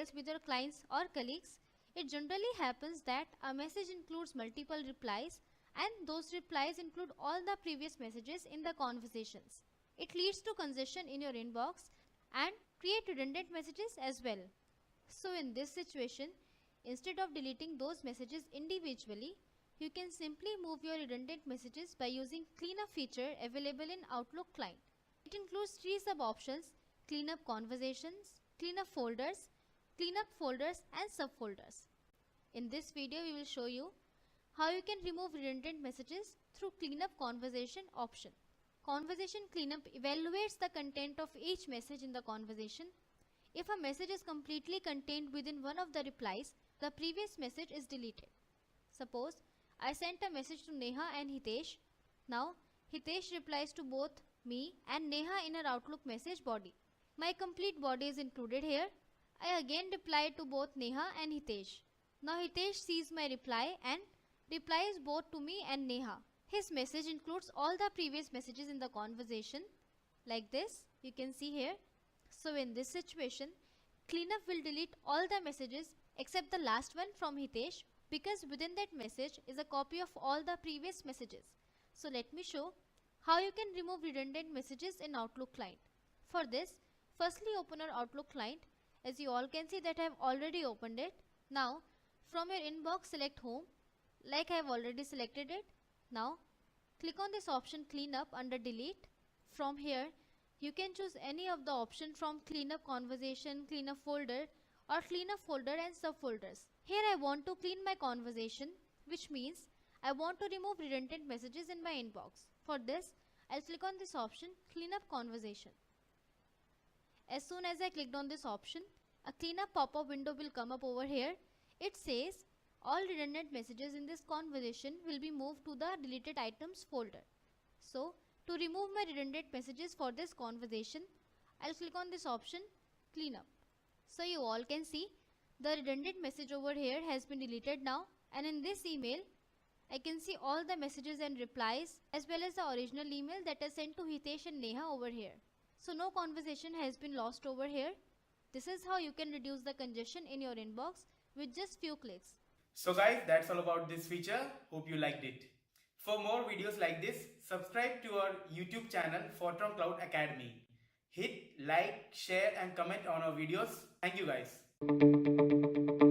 emails with your clients or colleagues, it generally happens that a message includes multiple replies and those replies include all the previous messages in the conversations. It leads to congestion in your inbox and create redundant messages as well. So in this situation, instead of deleting those messages individually, you can simply move your redundant messages by using cleanup feature available in Outlook client. It includes 3 sub options: cleanup conversations, cleanup folders and subfolders. In this video we will show you how you can remove redundant messages through cleanup conversation option. Conversation cleanup evaluates the content of each message in the conversation. If a message is completely contained within one of the replies, the previous message is deleted. Suppose I sent a message to Neha and Hitesh. Now Hitesh replies to both me and Neha in our Outlook message body. My complete body is included here. I again reply to both Neha and Hitesh. Now Hitesh sees my reply and replies both to me and Neha. His message includes all the previous messages in the conversation like this, you can see here. So in this situation, cleanup will delete all the messages except the last one from Hitesh, because within that message is a copy of all the previous messages. So let me show how you can remove redundant messages in Outlook client. For this, firstly open our Outlook client. As you all can see that I have already opened it. Now from your inbox select home, like I have already selected it. Now click on this option cleanup under delete. From here you can choose any of the option from cleanup conversation, cleanup folder or cleanup folder and subfolders. Here I want to clean my conversation, which means I want to remove redundant messages in my inbox. For this, I'll click on this option cleanup conversation. As soon as I clicked on this option, a cleanup pop-up window will come up over here. It says all redundant messages in this conversation will be moved to the deleted items folder. So to remove my redundant messages for this conversation, I'll click on this option cleanup. So you all can see the redundant message over here has been deleted now, and in this email I can see all the messages and replies as well as the original email that I sent to Hitesh and Neha over here. So no conversation has been lost over here. This is how you can reduce the congestion in your inbox with just few clicks. So guys, that's all about this feature. Hope you liked it. For more videos like this, subscribe to our YouTube channel Foetron Cloud Academy. Hit like, share and comment on our videos. Thank you guys.